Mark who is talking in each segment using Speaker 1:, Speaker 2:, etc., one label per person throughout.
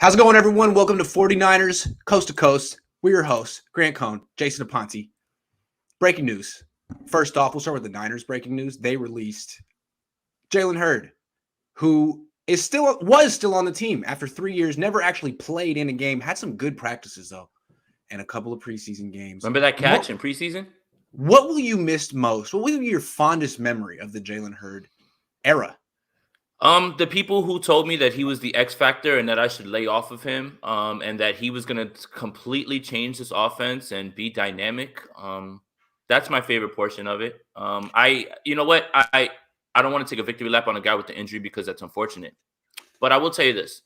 Speaker 1: How's it going, everyone? Welcome to 49ers Coast to Coast. We're your hosts, Grant Cohn, Jason Aponte. Breaking news. First off, we'll start with the Niners breaking news. They released Jalen Hurd, who was still on the team after 3 years, never actually played in a game, had some good practices, though, and a couple of preseason games.
Speaker 2: Remember that catch in preseason?
Speaker 1: What will you miss most? What will be your fondest memory of the Jalen Hurd era?
Speaker 2: The people who told me that he was the X factor and that I should lay off of him, and that he was going to completely change this offense and be dynamic. That's my favorite portion of it. You know what? I don't want to take a victory lap on a guy with the injury because that's unfortunate. But I will tell you this.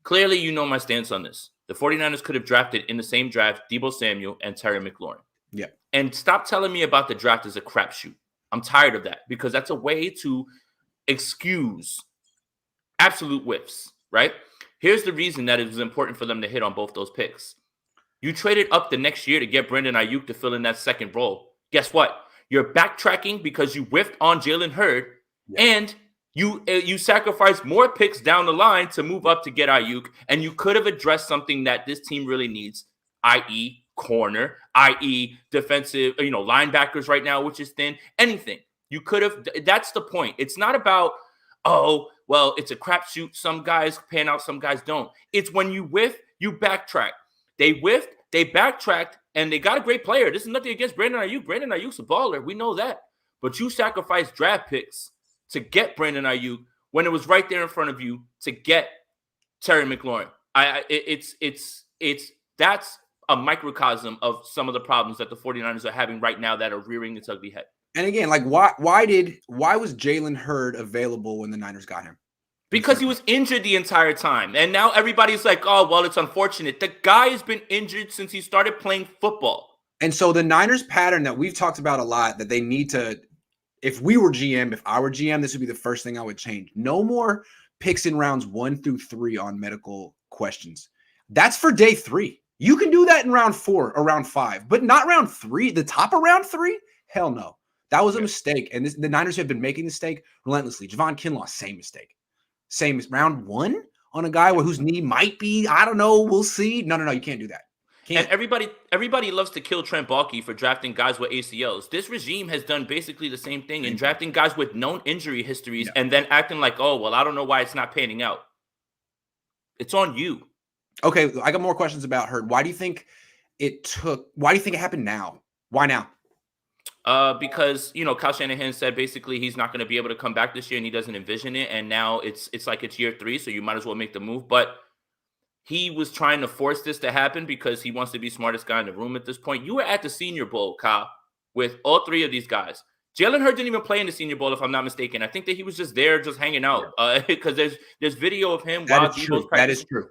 Speaker 2: Clearly, you know my stance on this. The 49ers could have drafted in the same draft Deebo Samuel and Terry McLaurin.
Speaker 1: Yeah.
Speaker 2: And stop telling me about the draft as a crapshoot. I'm tired of that because that's a way to excuse absolute whiffs, right? Here's the reason that it was important for them to hit on both those picks. You traded up the next year to get Brandon Ayuk to fill in that second role. Guess what? You're backtracking because you whiffed on Jalen Hurd, and you sacrificed more picks down the line to move up to get Ayuk, and you could have addressed something that this team really needs, i.e. corner, i.e. defensive, linebackers right now, which is thin, anything. You could have, that's the point. It's not about, it's a crapshoot. Some guys pan out, some guys don't. It's when you whiff, you backtrack. They whiffed, they backtracked, and they got a great player. This is nothing against Brandon Ayuk. Brandon Ayuk's a baller. We know that. But you sacrificed draft picks to get Brandon Ayuk when it was right there in front of you to get Terry McLaurin. That's a microcosm of some of the problems that the 49ers are having right now that are rearing its ugly head.
Speaker 1: And again, like why was Jalen Hurd available when the Niners got him?
Speaker 2: Because he was injured the entire time. And now everybody's like, oh, well, it's unfortunate. The guy has been injured since he started playing football.
Speaker 1: And so the Niners pattern that we've talked about a lot, that they need to, if I were GM, this would be the first thing I would change. No more picks in rounds 1 through 3 on medical questions. That's for day 3. You can do that in round 4 or round 5, but not round 3. The top of round 3? Hell no. That was a mistake. And the Niners have been making the mistake relentlessly. Javon Kinlaw, same mistake. Same as round 1 on a guy whose knee might be, I don't know, we'll see. No, you can't do that.
Speaker 2: And everybody loves to kill Trent Baalke for drafting guys with ACLs. This regime has done basically the same thing in drafting guys with known injury histories and then acting like, oh, well, I don't know why it's not panning out. It's on you.
Speaker 1: Okay, I got more questions about Hurd. Why do you think it happened now? Why now?
Speaker 2: Because Kyle Shanahan said basically he's not going to be able to come back this year and he doesn't envision it. And now it's like it's year 3, so you might as well make the move. But he was trying to force this to happen because he wants to be the smartest guy in the room at this point. You were at the Senior Bowl, Kyle, with all 3 of these guys. Jalen Hurd didn't even play in the Senior Bowl, if I'm not mistaken. I think that he was just there, just hanging out. Because there's video of him while Deebo's practicing.
Speaker 1: That is true.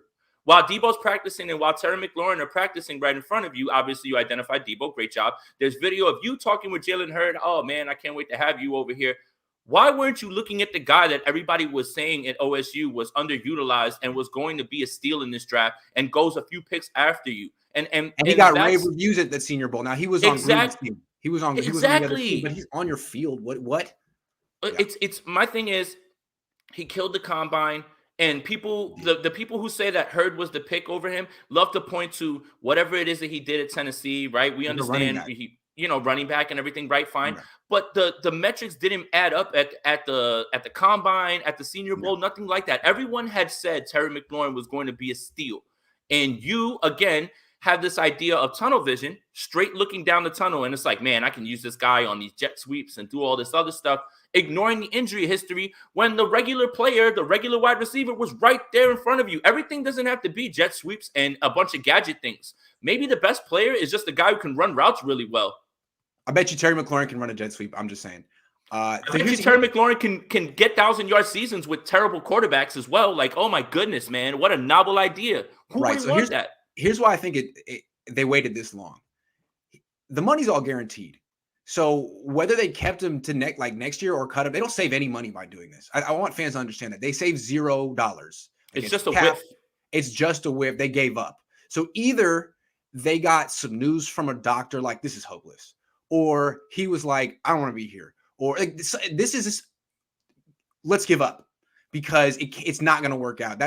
Speaker 2: While Deebo's practicing and while Terry McLaurin are practicing right in front of you, obviously you identified Deebo. Great job. There's video of you talking with Jalen Hurd. Oh, man, I can't wait to have you over here. Why weren't you looking at the guy that everybody was saying at OSU was underutilized and was going to be a steal in this draft and goes a few picks after you? And
Speaker 1: he got rave reviews at the Senior Bowl. Now, he was on Gruden's team. He was on the other team, but he's on your field. What?
Speaker 2: It's my thing is he killed the combine. And the people who say that Hurd was the pick over him love to point to whatever it is that he did at Tennessee, right? We understand running back and everything, right? Fine. Right. But the metrics didn't add up at the combine, at the Senior Bowl, nothing like that. Everyone had said Terry McLaurin was going to be a steal. And you, again, have this idea of tunnel vision, straight looking down the tunnel. And it's like, man, I can use this guy on these jet sweeps and do all this other stuff, ignoring the injury history when the regular player, the regular wide receiver was right there in front of you. Everything doesn't have to be jet sweeps and a bunch of gadget things. Maybe the best player is just a guy who can run routes really well.
Speaker 1: I bet you Terry McLaurin can run a jet sweep. I'm just saying.
Speaker 2: I bet you Terry McLaurin can get 1,000-yard seasons with terrible quarterbacks as well. Like, oh my goodness, man, what a novel idea. Who would want that?
Speaker 1: Here's why I think they waited this long. The money's all guaranteed. So whether they kept him to next year or cut him, they don't save any money by doing this. I want fans to understand that. They save $0.
Speaker 2: It's just a whiff.
Speaker 1: It's just a whiff. They gave up. So either they got some news from a doctor like this is hopeless, or he was like, I don't want to be here, or like, this is let's give up because it's not going to work out.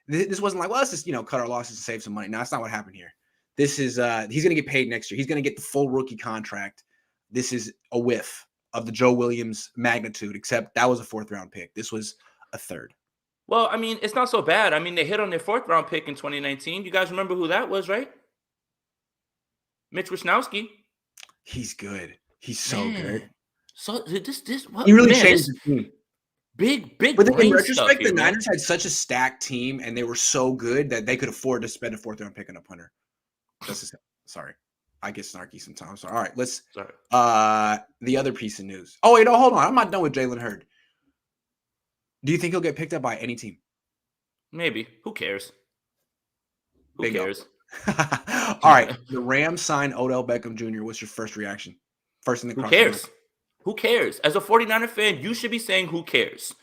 Speaker 1: This wasn't like, well, let's just cut our losses and save some money. No, that's not what happened here. This is he's going to get paid next year. He's going to get the full rookie contract. This is a whiff of the Joe Williams magnitude, except that was a 4th-round pick. This was a 3rd.
Speaker 2: Well, I mean, it's not so bad. I mean, they hit on their 4th-round pick in 2019. You guys remember who that was, right? Mitch Wisnowski.
Speaker 1: He's good. He's so good.
Speaker 2: So this what,
Speaker 1: he really changed the team.
Speaker 2: Big.
Speaker 1: But in retrospect, the Niners had such a stacked team, and they were so good that they could afford to spend a 4th-round pick on a punter. Sorry, I get snarky sometimes. So, all right, let's.
Speaker 2: Sorry.
Speaker 1: The other piece of news. Oh wait, no, hold on. I'm not done with Jalen Hurd. Do you think he'll get picked up by any team?
Speaker 2: Maybe. Who cares? Who cares?
Speaker 1: All right. The Rams signed Odell Beckham Jr. What's your first reaction? First in the
Speaker 2: Who cares? Who cares? As a 49er fan, you should be saying who cares.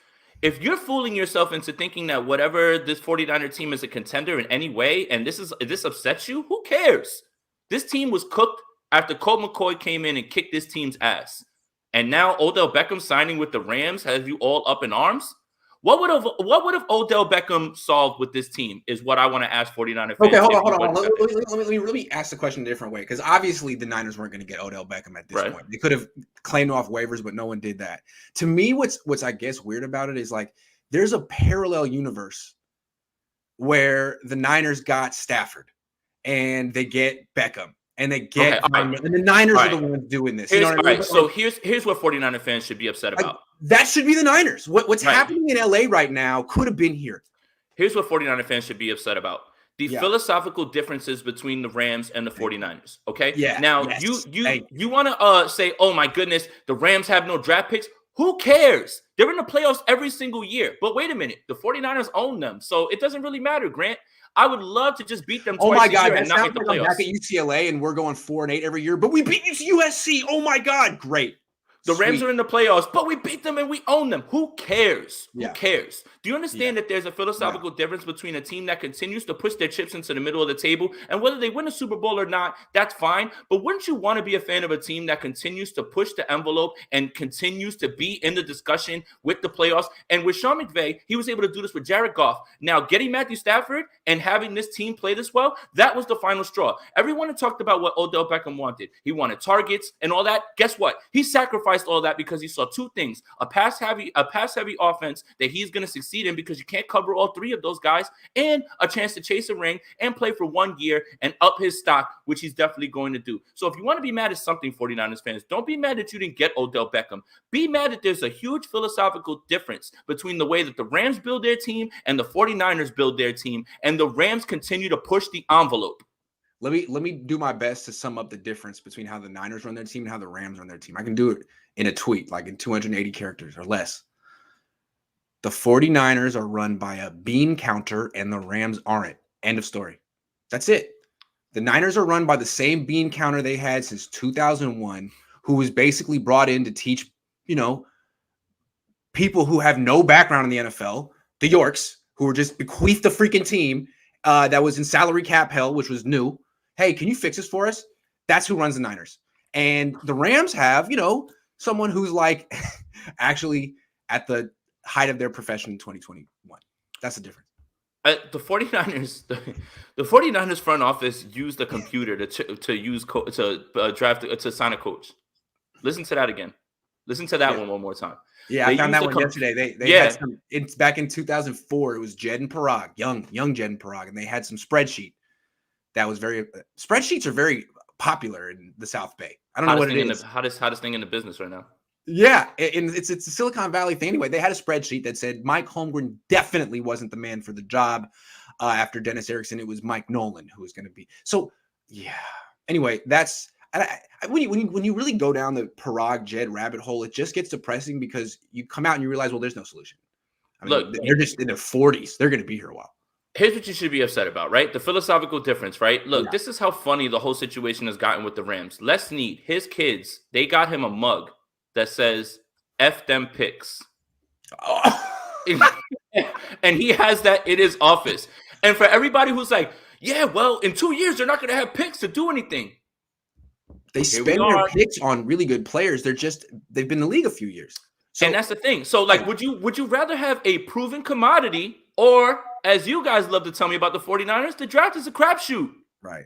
Speaker 2: If you're fooling yourself into thinking that whatever this 49er team is a contender in any way, and this upsets you, who cares? This team was cooked after Colt McCoy came in and kicked this team's ass. And now Odell Beckham signing with the Rams has you all up in arms? What would have Odell Beckham solved with this team is what I want to ask 49er fans.
Speaker 1: Okay, hold on. Let me ask the question a different way, because obviously the Niners weren't going to get Odell Beckham at this point. They could have claimed off waivers, but no one did that. To me, what's I guess weird about it is like there's a parallel universe where the Niners got Stafford and they get Beckham. And they get and the Niners are the ones doing this.
Speaker 2: So here's what 49er fans should be upset about.
Speaker 1: That should be the Niners. What's happening in LA right now could have been here.
Speaker 2: Here's what 49er fans should be upset about. The philosophical differences between the Rams and the 49ers. Okay?
Speaker 1: Yeah.
Speaker 2: Now you want to say, oh my goodness, the Rams have no draft picks. Who cares? They're in the playoffs every single year. But wait a minute. The 49ers own them. So it doesn't really matter, Grant. I would love to just beat them twice a year and not make the playoffs.
Speaker 1: I'm back at UCLA and we're going 4-8 every year, but we beat USC. Oh my God, great.
Speaker 2: The Rams are in the playoffs, but we beat them and we own them. Who cares? Who cares? Do you understand that there's a philosophical difference between a team that continues to push their chips into the middle of the table, and whether they win a Super Bowl or not, that's fine. But wouldn't you want to be a fan of a team that continues to push the envelope and continues to be in the discussion with the playoffs? And with Sean McVay, he was able to do this with Jared Goff. Now, getting Matthew Stafford and having this team play this well, that was the final straw. Everyone had talked about what Odell Beckham wanted. He wanted targets and all that. Guess what? He sacrificed all that because he saw two things: a pass heavy offense that he's going to succeed in because you can't cover all three of those guys, and a chance to chase a ring and play for 1 year and up his stock, which he's definitely going to do. So if you want to be mad at something, 49ers fans, don't be mad that you didn't get Odell Beckham. Be mad that there's a huge philosophical difference between the way that the Rams build their team and the 49ers build their team, and the Rams continue to push the envelope.
Speaker 1: Let me do my best to sum up the difference between how the Niners run their team and how the Rams run their team. I can do it in a tweet, like in 280 characters or less. The 49ers are run by a bean counter and the Rams aren't. End of story. That's it. The Niners are run by the same bean counter they had since 2001, who was basically brought in to teach, people who have no background in the NFL, the Yorks, who were just bequeathed the freaking team that was in salary cap hell, which was new. Hey, can you fix this for us? That's who runs the Niners. And the Rams have, someone who's like actually at the height of their profession in 2021. That's the difference.
Speaker 2: The 49ers, the 49ers front office used the computer to sign a coach. Listen to that again. Listen to that one more time.
Speaker 1: Yeah, I found that one yesterday. They had some. It's back in 2004. It was Jed and Parag, young Jed and Parag, and they had some spreadsheet that was very. Spreadsheets are very popular in the South Bay. I don't know what it is.
Speaker 2: Hottest thing in the business right now.
Speaker 1: Yeah, and it's a Silicon Valley thing. Anyway, they had a spreadsheet that said Mike Holmgren definitely wasn't the man for the job. After Dennis Erickson, it was Mike Nolan who was going to be. So, yeah. Anyway, that's when you really go down the Parag Jed rabbit hole, it just gets depressing because you come out and you realize, well, there's no solution. I mean, look, they're just in their 40s. They're going to be here a while.
Speaker 2: Here's what you should be upset about, right? The philosophical difference, right? Look, This is how funny the whole situation has gotten with the Rams. Les Snead, his kids, they got him a mug that says F them picks. Oh. And he has that in his office. And for everybody who's like, yeah, well, in 2 years, they're not going to have picks to do anything.
Speaker 1: They spend their picks on really good players. They've been in the league a few years.
Speaker 2: And that's the thing. So, would you rather have a proven commodity Or, as you guys love to tell me about the 49ers, the draft is a crapshoot.
Speaker 1: Right.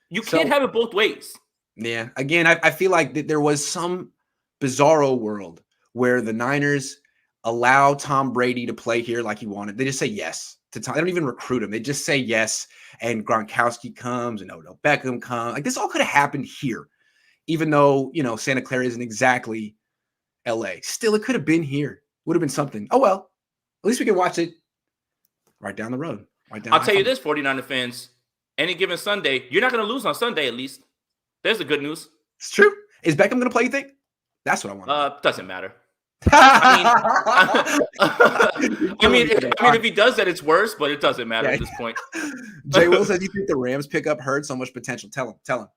Speaker 2: You can't have it both ways.
Speaker 1: Yeah. Again, I feel like there was some bizarro world where the Niners allow Tom Brady to play here like he wanted. They just say yes to Tom. They don't even recruit him. They just say yes. And Gronkowski comes and Odell Beckham comes. Like, this all could have happened here, even though, Santa Clara isn't exactly LA. Still, it could have been here. Would have been something. Oh, well, at least we can watch it right down the road.
Speaker 2: I'll tell you this, 49er fans. Any given Sunday, you're not going to lose on Sunday, at least. There's the good news.
Speaker 1: It's true. Is Beckham going to play, you think? That's what I want.
Speaker 2: Doesn't matter. I mean, if he does that, it's worse, but it doesn't matter at this point.
Speaker 1: Jay Will says, you think the Rams pick up Hurd? So much potential. Tell him.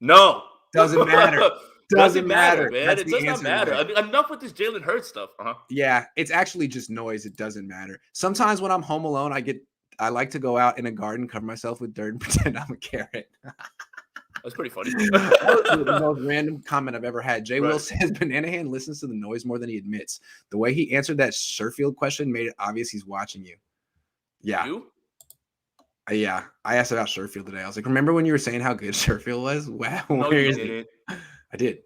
Speaker 2: No.
Speaker 1: Doesn't matter.
Speaker 2: Doesn't matter, man. It does not matter. Enough with this Jalen Hurd stuff.
Speaker 1: Yeah, it's actually just noise. It doesn't matter. Sometimes when I'm home alone, I like to go out in a garden, cover myself with dirt, and pretend I'm a carrot.
Speaker 2: That's pretty funny.
Speaker 1: The most random comment I've ever had. Jay Will says Bananahan listens to the noise more than he admits. The way he answered that Sherfield question made it obvious he's watching you. Yeah.
Speaker 2: You?
Speaker 1: Yeah. I asked about Sherfield today. I was like, remember when you were saying how good Sherfield was? Wow.
Speaker 2: No, you didn't.
Speaker 1: I did.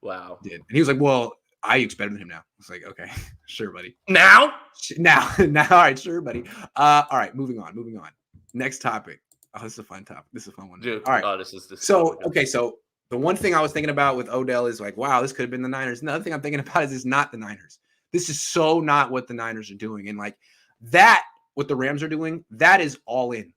Speaker 2: Wow.
Speaker 1: I did. And he was like, well, Ayuk's better than him now. I was like, okay, sure, buddy.
Speaker 2: Now.
Speaker 1: All right, sure, buddy. All right, moving on. Next topic. Oh, this is a fun topic. This is a fun one.
Speaker 2: Dude,
Speaker 1: all right.
Speaker 2: Oh, this is
Speaker 1: so the one thing I was thinking about with Odell is like, wow, this could have been the Niners. Another thing I'm thinking about is it's not the Niners. This is so not what the Niners are doing. And like that, what the Rams are doing, that is all in.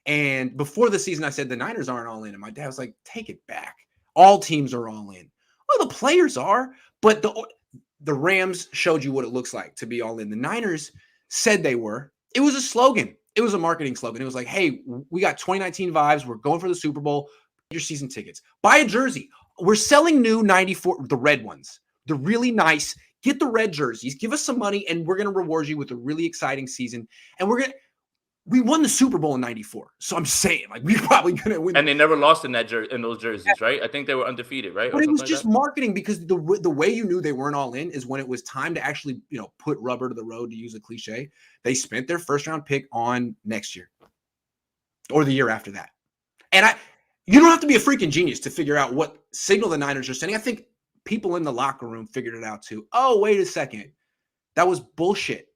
Speaker 1: And before the season, I said the Niners aren't all in. And my dad was like, take it back. All teams are all in. Well, the players are, but the Rams showed you what it looks like to be all in. The Niners said they were. It was a slogan. It was a marketing slogan. It was like, hey, we got 2019 vibes. We're going for the Super Bowl. Get your season tickets. Buy a jersey. We're selling new 94, the red ones. They're really nice. Get the red jerseys. Give us some money, and we're going to reward you with a really exciting season. And we won the Super Bowl in 94. So I'm saying, like, we're probably going to win.
Speaker 2: And they never lost in those jerseys, right? I think they were undefeated, right?
Speaker 1: But it was just marketing, because the way you knew they weren't all in is when it was time to actually, put rubber to the road, to use a cliche. They spent their first round pick on next year or the year after that. And you don't have to be a freaking genius to figure out what signal the Niners are sending. I think people in the locker room figured it out too. Oh, wait a second. That was bullshit.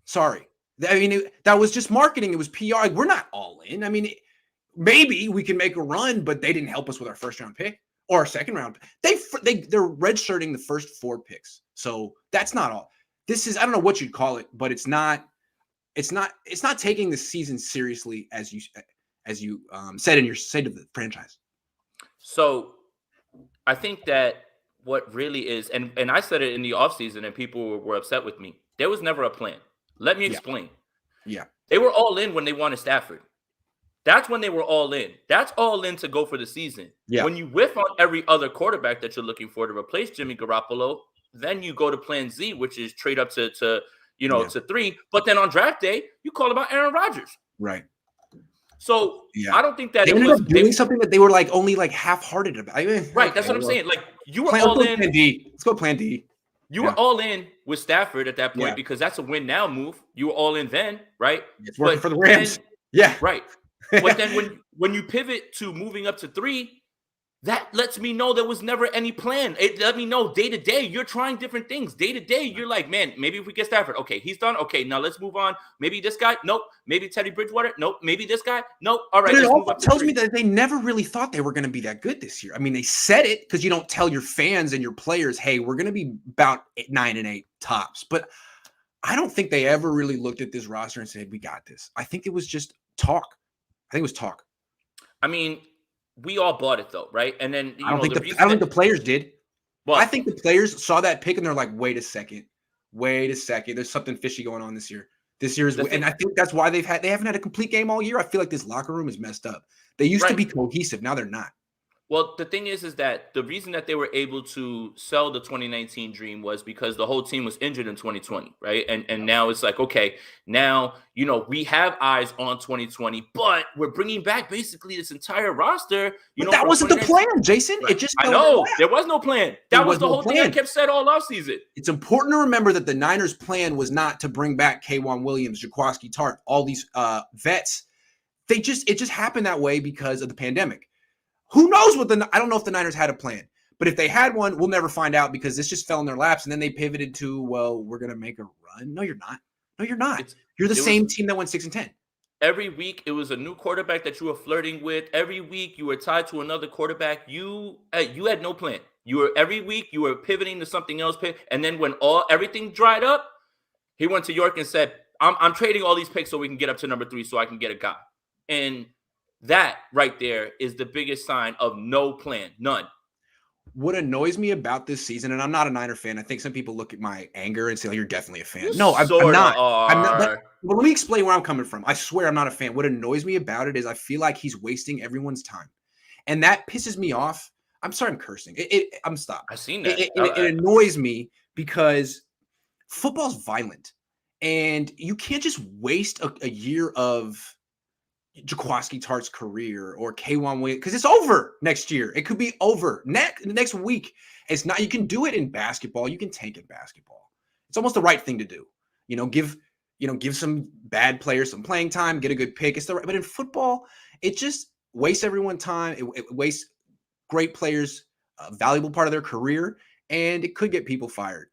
Speaker 1: Sorry. I mean, that was just marketing. It was PR. Like, we're not all in. I mean, maybe we can make a run, but they didn't help us with our first round pick or our second round. They're redshirting the first 4 picks. So that's not all. This is, I don't know what you'd call it, but it's not taking the season seriously as you said in your state of the franchise.
Speaker 2: So I think that what really is, and I said it in the offseason and people were upset with me. There was never a plan. Let me explain.
Speaker 1: Yeah.
Speaker 2: They were all in when they wanted Stafford. That's when they were all in. That's all in to go for the season.
Speaker 1: Yeah.
Speaker 2: When you whiff on every other quarterback that you're looking for to replace Jimmy Garoppolo, then you go to plan Z, which is trade up to 3. But then on draft day, you call about Aaron Rodgers.
Speaker 1: Right.
Speaker 2: So I don't think that
Speaker 1: they ended up doing something that they were like only like half-hearted about. I mean,
Speaker 2: right. That's what I'm saying. Like, you were all in.
Speaker 1: Plan D. Let's go plan D.
Speaker 2: You were all in with Stafford at that point because that's a win now move. You were all in then, right?
Speaker 1: It's working for the Rams.
Speaker 2: Right. But then when you pivot to moving up to 3, that lets me know there was never any plan. It let me know day to day you're trying different things. Day to day, you're like, man, maybe if we get Stafford, okay, he's done. Okay, now let's move on. Maybe this guy, nope. Maybe Teddy Bridgewater, nope. Maybe this guy, nope. All right.
Speaker 1: But it also tells me that they never really thought they were going to be that good this year. I mean, they said it because you don't tell your fans and your players, hey, we're going to be about 9-8 tops. But I don't think they ever really looked at this roster and said, we got this. I think it was just talk. I think it was talk.
Speaker 2: I mean, we all bought it though, right? And then
Speaker 1: I don't think the players did. Well, I think the players saw that pick and they're like, wait a second. There's something fishy going on this year. And I think that's why they haven't had a complete game all year. I feel like this locker room is messed up. They used to be cohesive. Now they're not.
Speaker 2: Well, the thing is that the reason that they were able to sell the 2019 dream was because the whole team was injured in 2020, right? And now it's like, okay, now, we have eyes on 2020, but we're bringing back basically this entire roster,
Speaker 1: But that
Speaker 2: from
Speaker 1: wasn't the
Speaker 2: 2019.
Speaker 1: plan, Jason.
Speaker 2: Right.
Speaker 1: It just
Speaker 2: I
Speaker 1: fell in their
Speaker 2: know
Speaker 1: lap.
Speaker 2: there was no plan.
Speaker 1: There
Speaker 2: That was
Speaker 1: was
Speaker 2: the
Speaker 1: no
Speaker 2: whole thing I
Speaker 1: plan.
Speaker 2: kept saying all offseason.
Speaker 1: It's important to remember that the Niners' plan was not to bring back K'Wan Williams, Jaquaski Tart, all these vets. It just happened that way because of the pandemic. Who knows I don't know if the Niners had a plan, but if they had one, we'll never find out because this just fell in their laps. And then they pivoted to, well, we're going to make a run. No, you're not. No, you're not. You're the same team that went 6-10.
Speaker 2: Every week, it was a new quarterback that you were flirting with. Every week, you were tied to another quarterback. You had no plan. Every week you were pivoting to something else. And then when everything dried up, he went to York and said, I'm trading all these picks so we can get up to number 3 so I can get a guy. And that right there is the biggest sign of no plan, none.
Speaker 1: What annoys me about this season, and I'm not a Niner fan. I think some people look at my anger and say, oh, you're definitely a fan. No, I'm not. I'm not. But let me explain where I'm coming from. I swear I'm not a fan. What annoys me about it is I feel like he's wasting everyone's time. And that pisses me off. I'm sorry I'm cursing. I'm stopped.
Speaker 2: I've seen that.
Speaker 1: It annoys me because football's violent. And you can't just waste a year of Jaquaski Tart's career or K'Wan Williams because it's over next year. It could be over next week. It's not. You can do it in basketball. You can tank in basketball. It's almost the right thing to do. Give some bad players some playing time, get a good pick. It's the right. But in football, it just wastes everyone's time. It wastes great players, a valuable part of their career, and it could get people fired.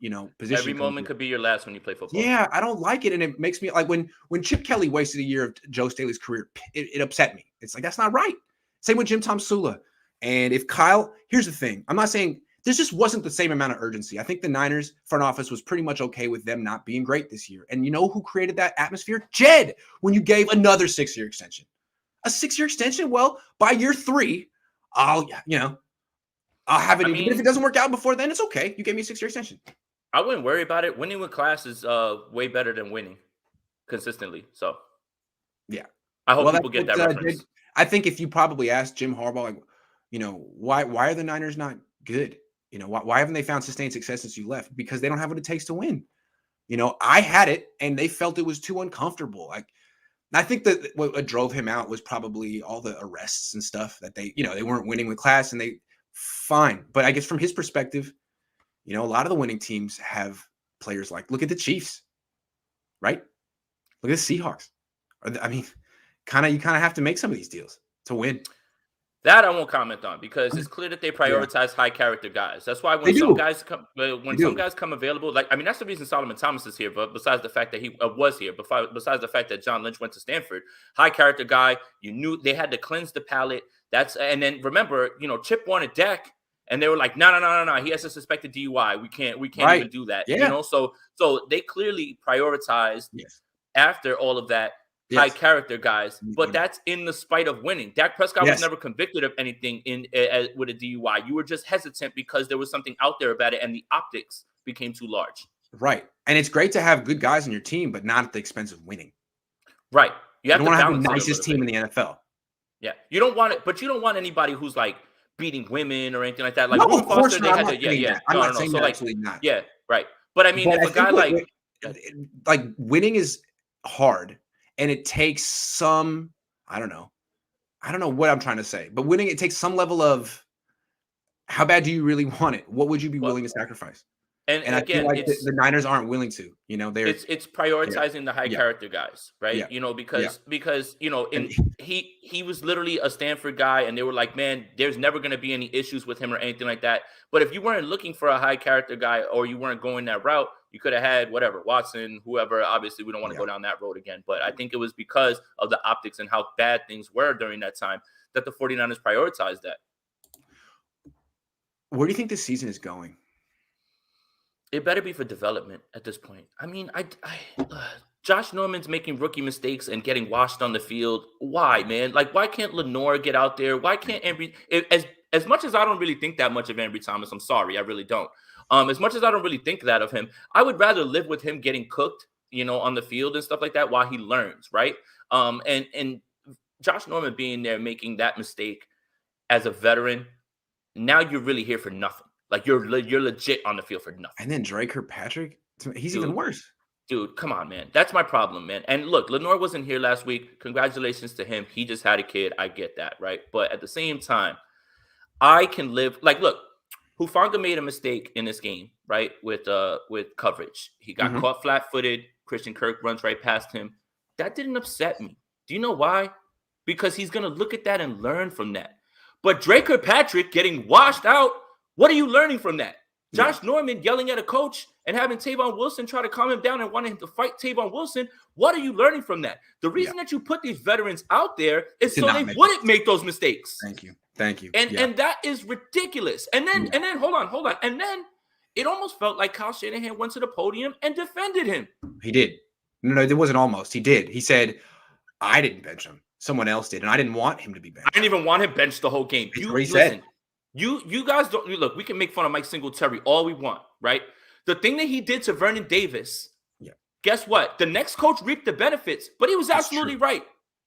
Speaker 2: Every moment could be your last when you play football.
Speaker 1: Yeah, I don't like it, and it makes me like when Chip Kelly wasted a year of Joe Staley's career. It upset me. It's like that's not right. Same with Jim Tomsula. And if Kyle, here's the thing: I'm not saying this just wasn't the same amount of urgency. I think the Niners front office was pretty much okay with them not being great this year. And you know who created that atmosphere? Jed. When you gave another 6-year extension, a 6-year extension. Well, by year 3, I'll have it. Even if it doesn't work out before then, it's okay. You gave me a 6-year extension.
Speaker 2: I wouldn't worry about it. Winning with class is way better than winning consistently. So,
Speaker 1: yeah.
Speaker 2: I hope people get that reference.
Speaker 1: I think if you probably asked Jim Harbaugh, why are the Niners not good? Why haven't they found sustained success since you left? Because they don't have what it takes to win. I had it, and they felt it was too uncomfortable. I think that what drove him out was probably all the arrests and stuff that they weren't winning with class, and fine. But I guess from his perspective, a lot of the winning teams have players look at the Chiefs, right? Look at the Seahawks. You kind of have to make some of these deals to win.
Speaker 2: That I won't comment on because it's clear that they prioritize high character guys. That's why when some guys come available, that's the reason Solomon Thomas is here. But besides the fact that he was here, besides the fact that John Lynch went to Stanford, high character guy, you knew they had to cleanse the palate. And then remember, Chip wanted Dak, and they were like, no, he has a suspected DUI. We can't even do that.
Speaker 1: Yeah.
Speaker 2: So they clearly prioritized after all of that. High character guys, but that's in the spite of winning. Dak Prescott was never convicted of anything with a DUI. You were just hesitant because there was something out there about it, and the optics became too large.
Speaker 1: Right, and it's great to have good guys on your team, but not at the expense of winning.
Speaker 2: Right,
Speaker 1: you don't want to have the nicest team in the NFL.
Speaker 2: Yeah, you don't want it, but you don't want anybody who's beating women or anything like that.
Speaker 1: No, of course not. I'm not saying that. I'm not saying that. Absolutely not.
Speaker 2: Yeah, right. But if a guy
Speaker 1: winning is hard. And it takes some, I don't know what I'm trying to say, but winning, it takes some level of how bad do you really want it? What would you be willing to sacrifice? And again, I feel like the Niners aren't willing to,
Speaker 2: it's prioritizing the high character guys, right?
Speaker 1: Yeah.
Speaker 2: Because he was literally a Stanford guy, and they were like, man, there's never going to be any issues with him or anything like that. But if you weren't looking for a high character guy, or you weren't going that route, you could have had whatever, Watson, whoever. Obviously, we don't want to go down that road again. But I think it was because of the optics and how bad things were during that time that the 49ers prioritized that.
Speaker 1: Where do you think this season is going?
Speaker 2: It better be for development at this point. Josh Norman's making rookie mistakes and getting washed on the field. Why, man? Why can't Lenore get out there? Why can't Embry? As much as I don't really think that much of Embry Thomas, I'm sorry, I really don't. As much as I don't really think that of him, I would rather live with him getting cooked, on the field and stuff like that while he learns, right? And Josh Norman being there making that mistake as a veteran now you're really here for nothing. Like you're legit on the field for nothing.
Speaker 1: And then Drake Kirkpatrick, he's even worse.
Speaker 2: Dude, come on, man. That's my problem, man. And look, Lenore wasn't here last week. Congratulations to him. He just had a kid. I get that, right? But at the same time, I can live like look. Hufanga made a mistake in this game, right? With coverage. He got caught flat-footed. Christian Kirk runs right past him. That didn't upset me. Do you know why? Because he's going to look at that and learn from that. But Drake Kirkpatrick getting washed out, what are you learning from that? Josh Norman yelling at a coach and having Tavon Wilson try to calm him down and wanting him to fight Tavon Wilson. What are you learning from that? The reason that you put these veterans out there is so they wouldn't make those mistakes.
Speaker 1: Thank you.
Speaker 2: And that is ridiculous. And then hold on. And then it almost felt like Kyle Shanahan went to the podium and defended him. He
Speaker 1: did. No, it wasn't almost. He did. He said, I didn't bench him. Someone else did. And I didn't want him to be benched.
Speaker 2: I didn't even want him benched the whole game.
Speaker 1: Said.
Speaker 2: You guys don't look, we can make fun of Mike Singletary all we want, right? The thing that he did to Vernon Davis, guess what? The next coach reaped the benefits, but he was absolutely right.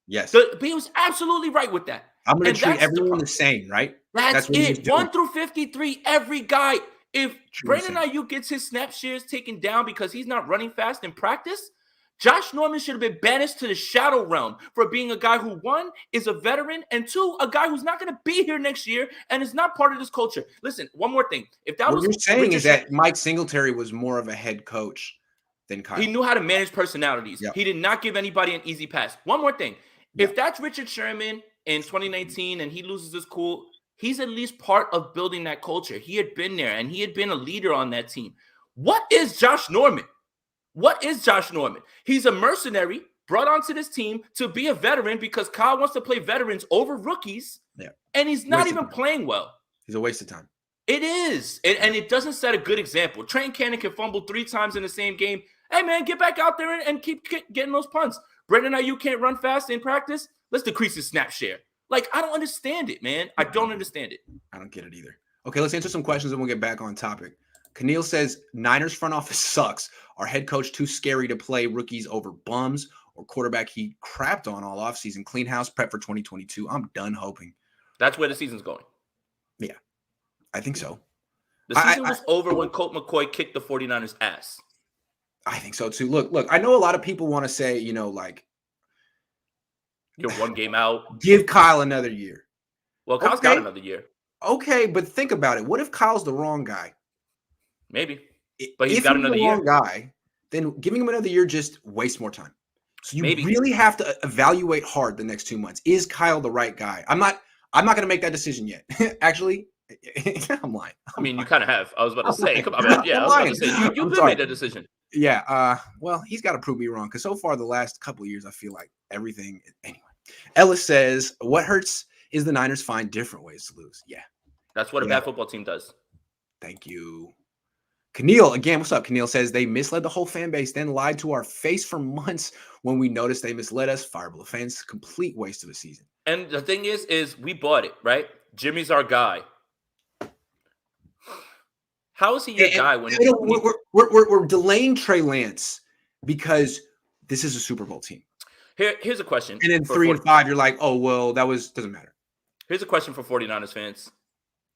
Speaker 1: Yes.
Speaker 2: But he was absolutely right with that.
Speaker 1: I'm going to treat everyone the same, right?
Speaker 2: That's it. 1 through 53, every guy. If Brandon Ayuk gets his snap shares taken down because he's not running fast in practice, Josh Norman should have been banished to the shadow realm for being a guy who, 1, is a veteran, and 2, a guy who's not going to be here next year and is not part of this culture. Listen, one more thing. If that
Speaker 1: what you're saying is that Mike Singletary was more of a head coach than Kyle.
Speaker 2: He knew how to manage personalities. Yep. He did not give anybody an easy pass. One more thing. If that's Richard Sherman in 2019 and he loses his cool, he's at least part of building that culture. He had been there and he had been a leader on that team. What is Josh Norman? He's a mercenary brought onto this team to be a veteran because Kyle wants to play veterans over rookies. Yeah. And he's not even playing well.
Speaker 1: He's a waste of time.
Speaker 2: It is. And it doesn't set a good example. Trent Cannon can fumble 3 times in the same game. Hey, man, get back out there and keep getting those punts. Brandon Ayuk can't run fast in practice. Let's decrease his snap share. Like, I don't understand it, man. I don't understand it.
Speaker 1: I don't get it either. Okay, let's answer some questions and we'll get back on topic. Keneal says, Niners front office sucks. Our head coach too scary to play rookies over bums or quarterback he crapped on all offseason. Clean house prep for 2022. I'm done hoping.
Speaker 2: That's where the season's going.
Speaker 1: Yeah, I think so.
Speaker 2: The season was over when Colt McCoy kicked the 49ers' ass.
Speaker 1: I think so too. Look, I know a lot of people want to say, like,
Speaker 2: you're 1 game out.
Speaker 1: Give Kyle another year.
Speaker 2: Well, Kyle's got another year.
Speaker 1: Okay, but think about it. What if Kyle's the wrong guy?
Speaker 2: Maybe. But he's got another year.
Speaker 1: If he's the wrong guy, then giving him another year just wastes more time. So you really have to evaluate hard the next 2 months. Is Kyle the right guy? I'm not going to make that decision yet. Actually, I'm lying.
Speaker 2: You kind of have. I was about to say. Come on, man. Yeah, I was about to say. You've made that decision.
Speaker 1: Yeah. Well, he's got to prove me wrong because so far the last couple of years, I feel like everything. Anyway, Ellis says, what hurts is the Niners find different ways to lose. Yeah.
Speaker 2: That's what a bad football team does.
Speaker 1: Thank you. Keneal, again, what's up? Keneal says they misled the whole fan base, then lied to our face for months when we noticed they misled us. Fireable offense, complete waste of a season.
Speaker 2: And the thing is we bought it, right? Jimmy's our guy. How is he your guy when
Speaker 1: we're delaying Trey Lance because this is a Super Bowl team?
Speaker 2: Here's a question.
Speaker 1: And then 3 and 5, you're like, oh, well, doesn't matter.
Speaker 2: Here's a question for 49ers fans.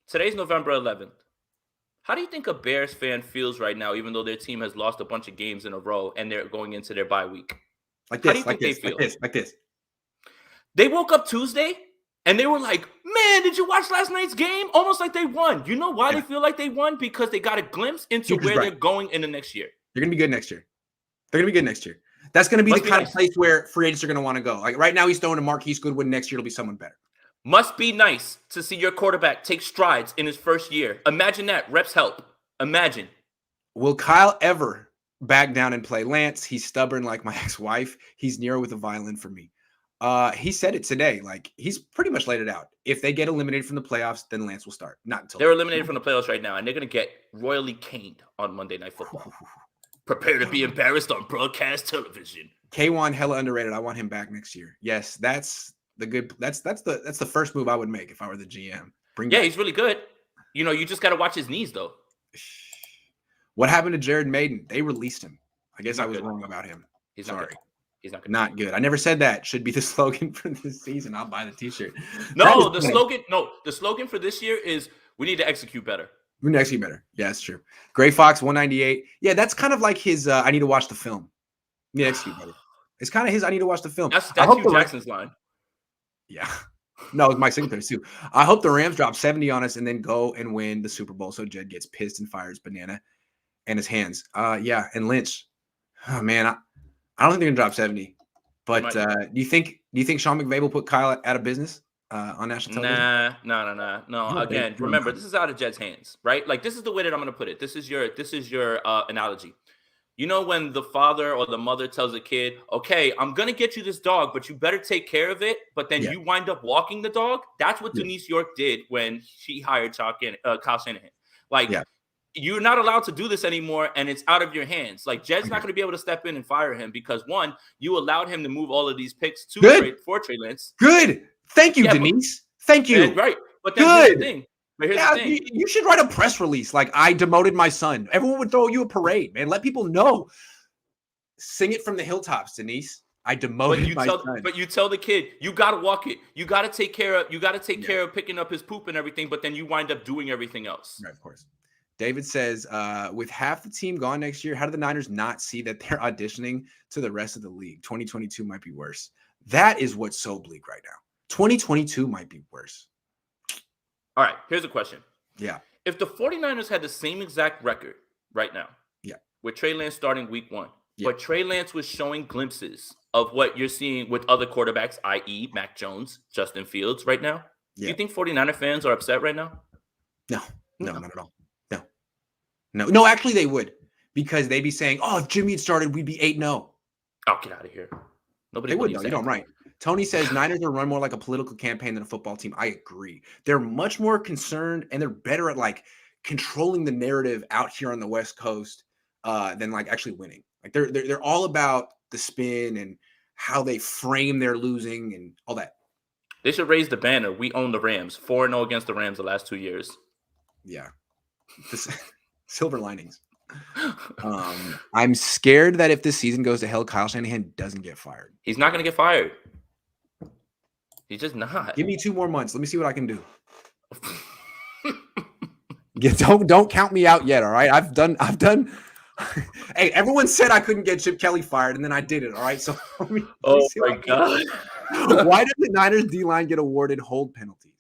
Speaker 2: Today's November 11th. How do you think a Bears fan feels right now, even though their team has lost a bunch of games in a row and they're going into their bye week?
Speaker 1: Like this.
Speaker 2: They woke up Tuesday and they were like, man, did you watch last night's game? Almost like they won. You know why they feel like they won? Because they got a glimpse into where they're going in the next year.
Speaker 1: They're going to be good next year. That's going to be the kind of place where free agents are going to want to go. Like right now, he's throwing to Marquise Goodwin. Next year, it'll be someone better.
Speaker 2: Must be nice to see your quarterback take strides in his first year. Imagine that. Reps help. Imagine.
Speaker 1: Will Kyle ever back down and play Lance? He's stubborn like my ex-wife. He's Nero with a violin for me. He said it today. Like, he's pretty much laid it out. If they get eliminated from the playoffs, then Lance will start. Not until
Speaker 2: they're eliminated from the playoffs right now, and they're going to get royally caned on Monday Night Football. Prepare to be embarrassed on broadcast television.
Speaker 1: K1 hella underrated. I want him back next year. Yes, that's the first move I would make if I were the GM.
Speaker 2: He's really good. You just got to watch his knees though.
Speaker 1: What happened to Jared Maiden? They released him. I guess I was wrong about him.
Speaker 2: He's
Speaker 1: sorry.
Speaker 2: He's not good.
Speaker 1: Not good. I never said that. Should be the slogan for this season. I'll buy the t-shirt.
Speaker 2: The slogan for this year is We need to execute better.
Speaker 1: We need to execute better. Yeah, that's true. Gray Fox 198. Yeah, that's kind of like his. I need to watch the film. We need to execute better. It's kind of his. I need to watch the film.
Speaker 2: That's
Speaker 1: I hope
Speaker 2: Hugh Jackson's line.
Speaker 1: Yeah. No, it's Mike Singletary's too. I hope the Rams drop 70 on us and then go and win the Super Bowl. So Jed gets pissed and fires Banana and his hands. Yeah, and Lynch. Oh man, I don't think they're gonna drop 70. But do you think Sean McVay will put Kyle out of business on national television?
Speaker 2: No. Again, remember, this is out of Jed's hands, right? Like, this is the way that I'm gonna put it. This is your analogy. You know, when the father or the mother tells a kid, okay, I'm going to get you this dog, but you better take care of it. But then you wind up walking the dog. That's what Denise York did when she hired Kyle Shanahan. Like, you're not allowed to do this anymore, and it's out of your hands. Like, Jed's not going to be able to step in and fire him because, one, you allowed him to move all of these picks for Trey Lance.
Speaker 1: Good. Thank you, Denise. Thank you.
Speaker 2: Right. But then here's the thing.
Speaker 1: You should write a press release like, I demoted my son. Everyone would throw you a parade, man. Let people know. Sing it from the hilltops, Denise. I demoted my son.
Speaker 2: But you tell the kid, you got to walk it. You got to take care of picking up his poop and everything, but then you wind up doing everything else.
Speaker 1: Right, of course. David says, with half the team gone next year, how do the Niners not see that they're auditioning to the rest of the league? 2022 might be worse. That is what's so bleak right now. 2022 might be worse.
Speaker 2: All right, here's a question.
Speaker 1: Yeah.
Speaker 2: If the 49ers had the same exact record right now, with Trey Lance starting week 1, but Trey Lance was showing glimpses of what you're seeing with other quarterbacks, i.e. Mac Jones, Justin Fields right now, do you think 49er fans are upset right now?
Speaker 1: No, not at all. No, actually they would, because they'd be saying, oh, if Jimmy had started, we'd be 8-0.
Speaker 2: Oh, get out of here. Nobody
Speaker 1: would, though. You know, I'm right. Tony says Niners are run more like a political campaign than a football team. I agree. They're much more concerned, and they're better at like controlling the narrative out here on the West Coast than like actually winning. Like they're all about the spin and how they frame their losing and all that.
Speaker 2: They should raise the banner. We own the Rams. 4-0 against the Rams the last 2 years.
Speaker 1: Yeah. Silver linings. I'm scared that if this season goes to hell, Kyle Shanahan doesn't get fired.
Speaker 2: He's not going to get fired. He's just not.
Speaker 1: Give me 2 more months. Let me see what I can do. Don't count me out yet. All right. I've done. Hey, everyone said I couldn't get Chip Kelly fired, and then I did it. All right. So let me
Speaker 2: my God.
Speaker 1: Why did the Niners D-line get awarded hold penalties?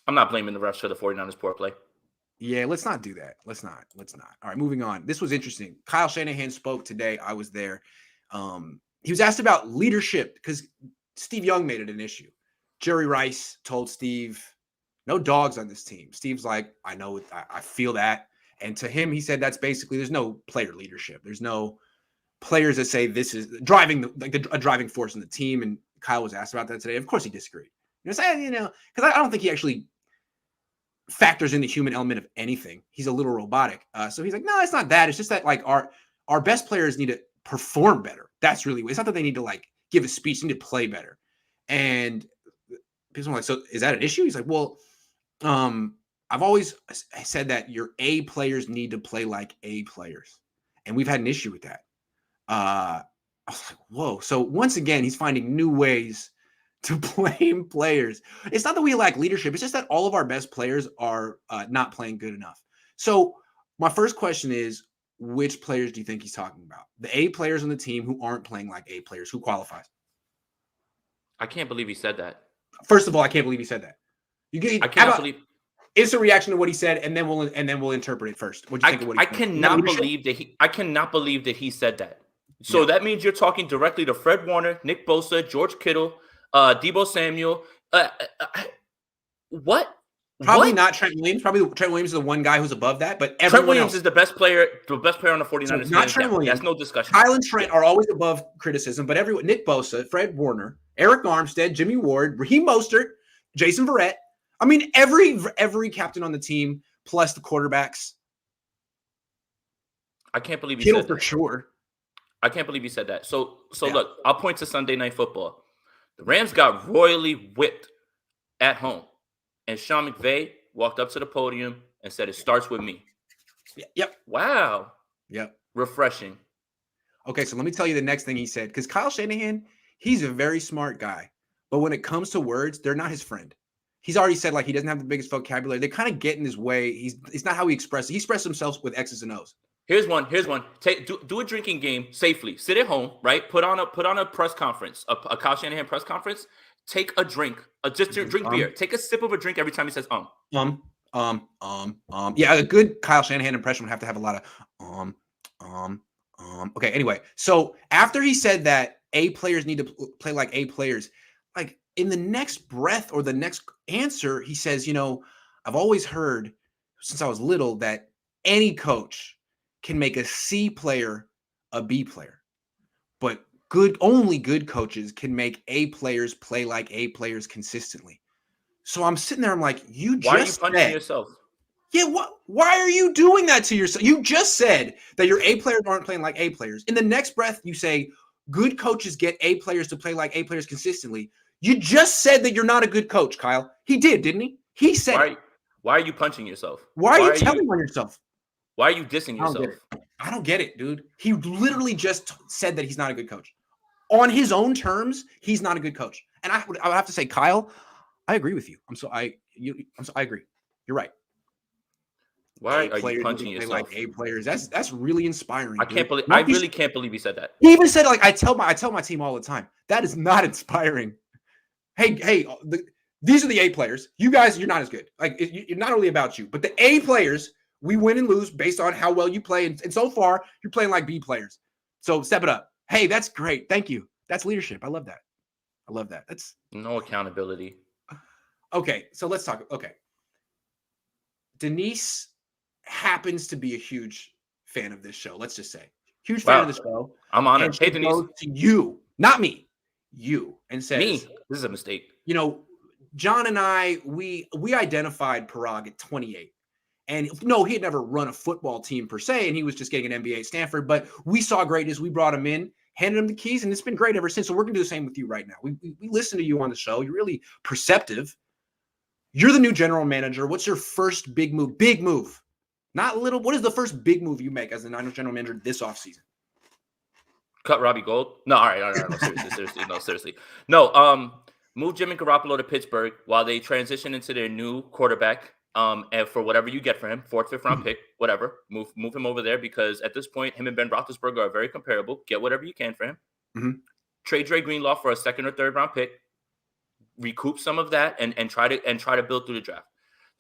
Speaker 2: I'm not blaming the refs for the 49ers poor play.
Speaker 1: Yeah, let's not do that. Let's not. All right, moving on. This was interesting. Kyle Shanahan spoke today. I was there. He was asked about leadership because Steve Young made it an issue. Jerry Rice told Steve, no dogs on this team. Steve's like, I know, I feel that. And to him, he said that's basically, there's no player leadership. There's no players that say this is driving, a driving force in the team. And Kyle was asked about that today. Of course he disagreed. Because I don't think he actually factors in the human element of anything. He's a little robotic. So he's like, no, it's not that. It's just that like our best players need to perform better. That's really, it's not that they need to like give a speech, they need to play better. And people are like, so is that an issue? He's like, well, I've always said that your A players need to play like A players. And we've had an issue with that. I was like, whoa. So once again, he's finding new ways to blame players. It's not that we lack leadership. It's just that all of our best players are not playing good enough. So my first question is, which players do you think he's talking about? The A players on the team who aren't playing like A players, who qualifies?
Speaker 2: I can't believe he said that.
Speaker 1: First of all, I can't believe he said that.
Speaker 2: I cannot believe.
Speaker 1: It's a reaction to what he said, and then we'll interpret it first. What do you think of what he said?
Speaker 2: I cannot believe that he said that. So that means you're talking directly to Fred Warner, Nick Bosa, George Kittle, Deebo Samuel. What?
Speaker 1: Probably not Trent Williams. Probably Trent Williams is the one guy who's above that, but
Speaker 2: Trent Williams is the best player on the 49ers.
Speaker 1: So not Trent Williams.
Speaker 2: That's no discussion.
Speaker 1: Kyle and Trent are always above criticism, but everyone, Nick Bosa, Fred Warner, Eric Armstead, Jimmy Ward, Raheem Mostert, Jason Verrett. I mean, every captain on the team plus the quarterbacks.
Speaker 2: I can't believe he
Speaker 1: Kittle
Speaker 2: said
Speaker 1: for
Speaker 2: that.
Speaker 1: Sure.
Speaker 2: I can't believe he said that. So look, I'll point to Sunday Night Football. The Rams got royally whipped at home. And Sean McVay walked up to the podium and said, it starts with me.
Speaker 1: Yep.
Speaker 2: Wow.
Speaker 1: Yep.
Speaker 2: Refreshing.
Speaker 1: Okay, so let me tell you the next thing he said. Because Kyle Shanahan, he's a very smart guy. But when it comes to words, they're not his friend. he's already said like he doesn't have the biggest vocabulary. They kind of get in his way. It's not how he expresses. He expresses himself with X's and O's.
Speaker 2: Here's one. Do a drinking game safely. Sit at home, right? Put on a press conference, a Kyle Shanahan press conference. Take a drink. Just drink beer. Take a sip of a drink every time he says
Speaker 1: Yeah, a good Kyle Shanahan impression would have to have a lot of Okay, anyway. So after he said that A players need to play like A players, like in the next breath or the next answer, he says, I've always heard since I was little that any coach can make a C player a B player, but only good coaches can make A players play like A players consistently. So I'm sitting there, I'm like,
Speaker 2: why are you punching yourself?
Speaker 1: Yeah, why are you doing that to yourself? You just said that your A players aren't playing like A players. In the next breath, you say good coaches get A players to play like A players consistently. You just said that you're not a good coach, Kyle. He did, didn't he? He said
Speaker 2: Why are you punching yourself?
Speaker 1: Why are you telling on yourself?
Speaker 2: Why are you dissing yourself?
Speaker 1: I don't get it, dude. He literally just said that he's not a good coach. On his own terms, he's not a good coach. And I would have to say, Kyle, I agree with you. I agree. You're right.
Speaker 2: Why are you punching yourself?
Speaker 1: Like A players. That's really inspiring.
Speaker 2: I really can't believe he said that.
Speaker 1: He even said, like, I tell my team all the time. That is not inspiring. Hey, these are the A players. You guys, you're not as good. Like, it's not only about you, but the A players, we win and lose based on how well you play. And so far, you're playing like B players. So step it up. Hey, that's great. Thank you. That's leadership. I love that. That's
Speaker 2: no accountability.
Speaker 1: Okay, so let's talk. Okay. Denise happens to be a huge fan of this show. Let's just say huge fan of the show.
Speaker 2: I'm honored. Hey, Denise,
Speaker 1: goes to you, not me, you, and says,
Speaker 2: "Me, this is a mistake."
Speaker 1: John and I, we identified Parag at 28, and no, he had never run a football team per se, and he was just getting an MBA at Stanford. But we saw greatness. We brought him in, handed him the keys, and it's been great ever since. So we're gonna do the same with you right now. We listen to you on the show. You're really perceptive. You're the new general manager. What's your first big move? Big move. Not little. What is the first big move you make as the Niners general manager this offseason?
Speaker 2: Cut Robbie Gold? No, all right. No, seriously. No, move Jimmy Garoppolo to Pittsburgh while they transition into their new quarterback. And for whatever you get for him, 4th, 5th round pick, whatever, move him over there because at this point, him and Ben Roethlisberger are very comparable. Get whatever you can for him. Mm-hmm. Trade Dre Greenlaw for a 2nd or 3rd round pick. Recoup some of that and try to build through the draft.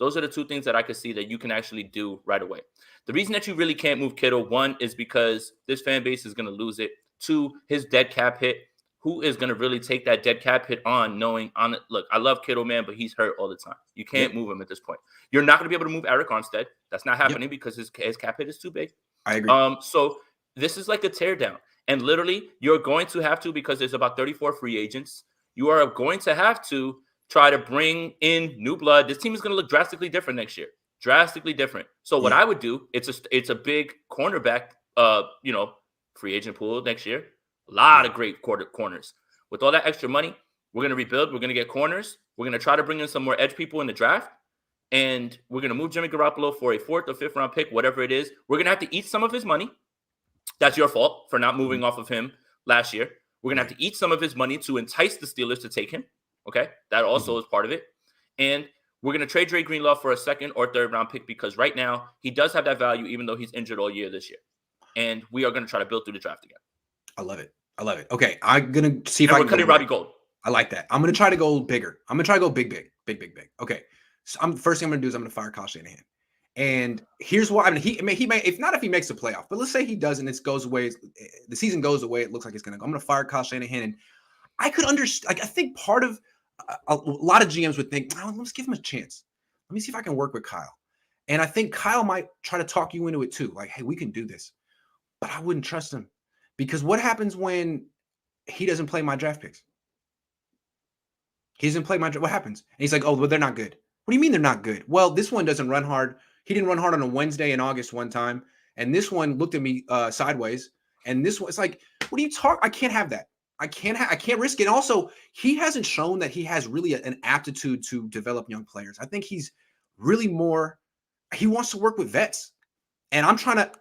Speaker 2: Those are the two things that I could see that you can actually do right away. The reason that you really can't move Kittle, 1, is because this fan base is going to lose it. 2, his dead cap hit. Who is going to really take that dead cap hit on knowing on it? Look, I love Kittle, man, but he's hurt all the time. You can't move him at this point. You're not going to be able to move Eric Armstead. That's not happening because his cap hit is too big.
Speaker 1: I agree.
Speaker 2: So this is like a teardown. And literally, you're going to have to, because there's about 34 free agents, you are going to have to try to bring in new blood. This team is going to look drastically different next year. Drastically different. So what I would do, it's a big cornerback, free agent pool next year. A lot of great corners. With all that extra money, we're going to rebuild. We're going to get corners. We're going to try to bring in some more edge people in the draft. And we're going to move Jimmy Garoppolo for a 4th or 5th round pick, whatever it is. We're going to have to eat some of his money. That's your fault for not moving off of him last year. We're going to have to eat some of his money to entice the Steelers to take him. Okay? That also is part of it. And we're going to trade Dre Greenlaw for a 2nd or 3rd round pick because right now he does have that value even though he's injured all year this year. And we are going to try to build through the draft again.
Speaker 1: I love it. Okay, I'm going to see if
Speaker 2: I can cutting Robbie Gold.
Speaker 1: I like that. I'm going to try to go bigger. I'm going to try to go big. Okay. So first thing I'm going to do is I'm going to fire Kyle Shanahan. And here's why. I mean, he may, if he makes the playoff, but let's say he doesn't, it goes away. The season goes away. It looks like it's going to go. I'm going to fire Kyle Shanahan. And I could understand, I think part of a lot of GMs would think, oh, let's give him a chance. Let me see if I can work with Kyle. And I think Kyle might try to talk you into it too. Like, hey, we can do this. But I wouldn't trust him. Because what happens when he doesn't play my draft picks? He doesn't play what happens? And he's like, oh, well, they're not good. What do you mean they're not good? Well, this one doesn't run hard. He didn't run hard on a Wednesday in August one time. And this one looked at me sideways. And this one, it's like, what are you talking? I can't have that. I can't risk it. And also, he hasn't shown that he has really an aptitude to develop young players. I think he's really he wants to work with vets. And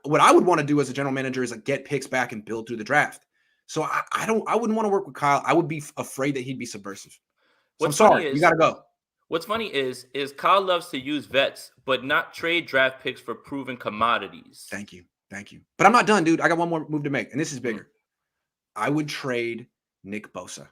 Speaker 1: what I would want to do as a general manager is like get picks back and build through the draft. So I wouldn't want to work with Kyle. I would be afraid that he'd be subversive. So I'm sorry. You got to go.
Speaker 2: What's funny is Kyle loves to use vets, but not trade draft picks for proven commodities.
Speaker 1: Thank you. But I'm not done, dude. I got one more move to make, and this is bigger. I would trade Nick Bosa.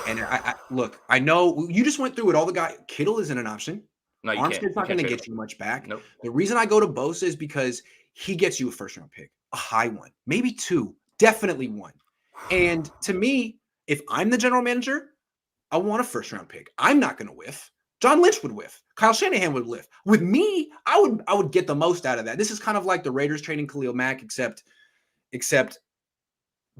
Speaker 1: And I look, I know you just went through it. All the guy Kittle isn't an option.
Speaker 2: No, you
Speaker 1: Armstead's not
Speaker 2: can't
Speaker 1: going to
Speaker 2: trade
Speaker 1: get
Speaker 2: him.
Speaker 1: you much back.
Speaker 2: Nope.
Speaker 1: The reason I go to Bosa is because he gets you a first-round pick, a high one, maybe 2, definitely 1. And to me, if I'm the general manager, I want a first-round pick. I'm not going to whiff. John Lynch would whiff. Kyle Shanahan would whiff. With me, I would get the most out of that. This is kind of like the Raiders trading Khalil Mack, except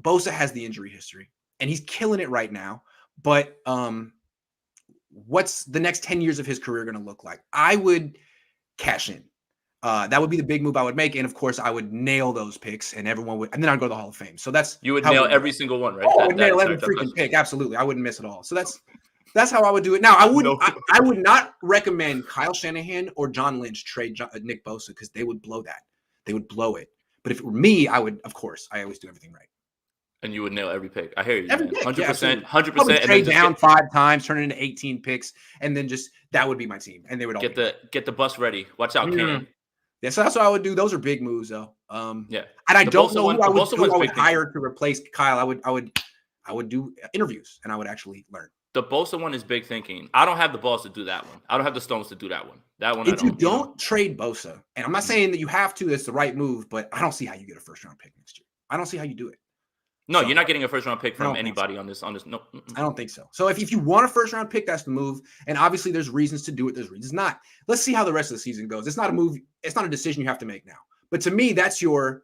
Speaker 1: Bosa has the injury history, and he's killing it right now. But what's the next 10 years of his career going to look like? I would cash in. That would be the big move I would make. And of course, I would nail those picks, and everyone would, and then I'd go to the Hall of Fame. So
Speaker 2: you would nail every single one, right?
Speaker 1: I would nail every freaking pick. Absolutely. I wouldn't miss it all. So that's how I would do it. Now, I would not recommend Kyle Shanahan or John Lynch trade Nick Bosa because they would blow that. They would blow it. But if it were me, I would, of course, I always do everything right.
Speaker 2: And you would nail every pick. I hear you,
Speaker 1: every
Speaker 2: man.
Speaker 1: pick,
Speaker 2: 100%. 100%.
Speaker 1: Trade down 5 times, turn it into 18 picks, and then just that would be my team. And they would all
Speaker 2: get the bus ready. Watch out, Ken.
Speaker 1: Yeah, so that's what I would do. Those are big moves, though.
Speaker 2: Yeah.
Speaker 1: And I don't know who I would hire to replace Kyle. I would do interviews, and I would actually learn.
Speaker 2: The Bosa one is big thinking. I don't have the balls to do that one. I don't have the stones to do that one.
Speaker 1: If you don't trade Bosa, and I'm not saying that you have to, that's the right move, but I don't see how you get a first-round pick next year. I don't see how you do it.
Speaker 2: No, you're not getting a first-round pick from anybody on this. No,
Speaker 1: I don't think so. So if you want a first-round pick, that's the move. And obviously, there's reasons to do it. There's reasons not. Let's see how the rest of the season goes. It's not a move. It's not a decision you have to make now. But to me, that's your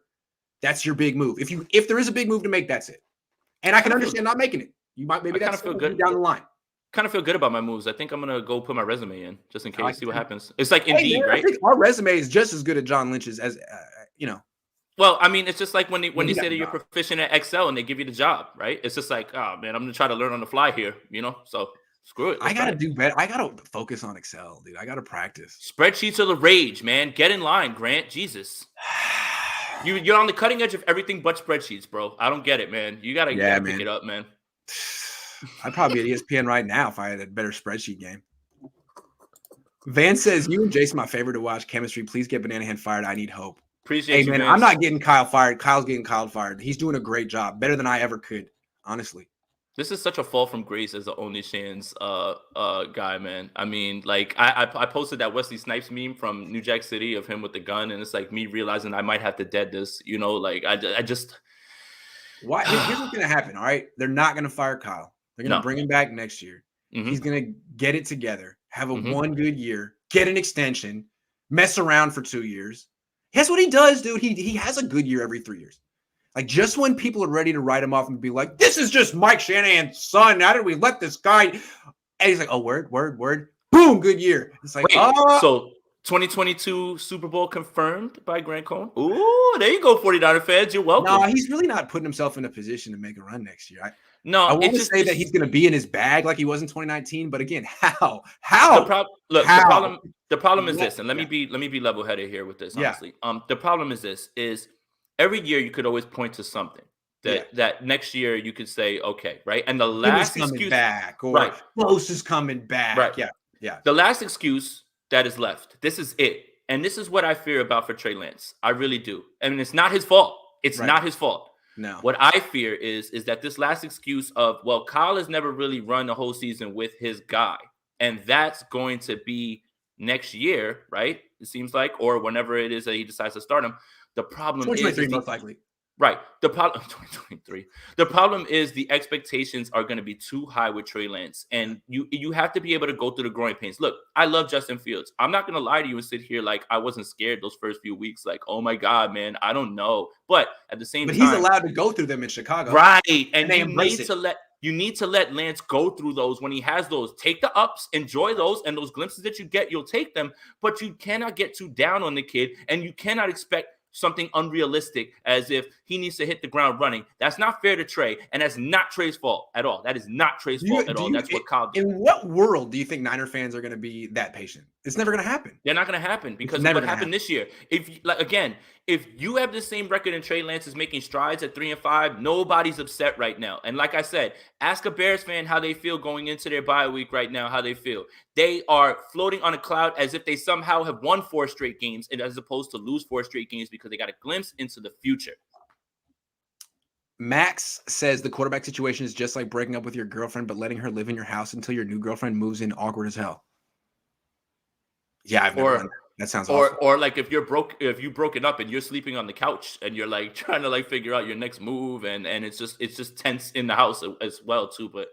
Speaker 1: big move. If there is a big move to make, that's it. And I can understand not making it. You might maybe that's
Speaker 2: feel good
Speaker 1: down the line.
Speaker 2: Kind of feel good about my moves. I think I'm gonna go put my resume in just in case, see what happens. It's like Indeed, right?
Speaker 1: I think our resume is just as good at John Lynch's as
Speaker 2: Well, I mean, it's just like when they say that you're proficient at Excel and they give you the job, right? It's just like, oh man, I'm gonna try to learn on the fly here, So screw it.
Speaker 1: I gotta do better. I gotta focus on Excel, dude. I gotta practice.
Speaker 2: Spreadsheets are the rage, man. Get in line, Grant. Jesus. You're on the cutting edge of everything but spreadsheets, bro. I don't get it, man. You gotta pick it up, man.
Speaker 1: I'd probably be at ESPN right now if I had a better spreadsheet game. Van says, you and Jason, my favorite to watch. Chemistry. Please get Banana Hand fired. I need hope.
Speaker 2: Appreciate you,
Speaker 1: man. I'm not getting Kyle fired. Kyle's getting Kyle fired. He's doing a great job. Better than I ever could, honestly.
Speaker 2: This is such a fall from grace as the Only Shans guy, man. I mean, like, I posted that Wesley Snipes meme from New Jack City of him with the gun, and it's like me realizing I might have to dead this, like, I just...
Speaker 1: Why? Here's what's going to happen, all right? They're not going to fire Kyle. They're going to bring him back next year. Mm-hmm. He's going to get it together, have a one good year, get an extension, mess around for 2 years. That's what he does, dude. He has a good year every 3 years. Like, just when people are ready to write him off and be like, this is just Mike Shanahan's son. How did we let this guy? And he's like, oh, word. Boom, good year. It's like,
Speaker 2: so 2022 Super Bowl confirmed by Grant Cohn. Ooh, there you go, 49er fans. You're welcome.
Speaker 1: No, he's really not putting himself in a position to make a run next year.
Speaker 2: I
Speaker 1: want to say that he's going to be in his bag like he was in 2019, but again, how?
Speaker 2: The problem is this, and let me be level-headed here with this, honestly. The problem is this: is every year you could always point to something that next year you could say, okay, right? And the last excuse
Speaker 1: back, or Bosa is coming back,
Speaker 2: right?
Speaker 1: Yeah.
Speaker 2: The last excuse that is left. This is it, and this is what I fear about for Trey Lance. I really do. I mean, it's not his fault. It's not his fault.
Speaker 1: No.
Speaker 2: What I fear is that this last excuse of, well, Kyle has never really run the whole season with his guy, and that's going to be next year, right? It seems like, or whenever it is that he decides to start him. The problem is
Speaker 1: most likely.
Speaker 2: Right. The problem 2023. The problem is the expectations are going to be too high with Trey Lance, and you have to be able to go through the growing pains. Look, I love Justin Fields. I'm not going to lie to you and sit here like I wasn't scared those first few weeks. Like, oh my God, man, I don't know. But at the same time,
Speaker 1: he's allowed to go through them in Chicago,
Speaker 2: right? And you need to let Lance go through those when he has those. Take the ups, enjoy those, and those glimpses that you get, you'll take them. But you cannot get too down on the kid, and you cannot expect something unrealistic as if he needs to hit the ground running. That's not fair to Trey, and that's not Trey's fault at all. That is not Trey's fault at all. That's what Kyle did.
Speaker 1: In what world do you think Niner fans are going to be that patient? It's never going to happen.
Speaker 2: They're not going to happen because of what happened this year. If if you have the same record and Trey Lance is making strides at 3-5, nobody's upset right now. And like I said, ask a Bears fan how they feel going into their bye week right now, how they feel. They are floating on a cloud as if they somehow have won 4 straight games, and as opposed to lose 4 straight games because they got a glimpse into the future.
Speaker 1: Max says the quarterback situation is just like breaking up with your girlfriend, but letting her live in your house until your new girlfriend moves in, awkward as hell. Yeah, I've never done that. That sounds awful.
Speaker 2: Or like if you've broken up and you're sleeping on the couch and you're like trying to like figure out your next move, and it's just tense in the house as well too. But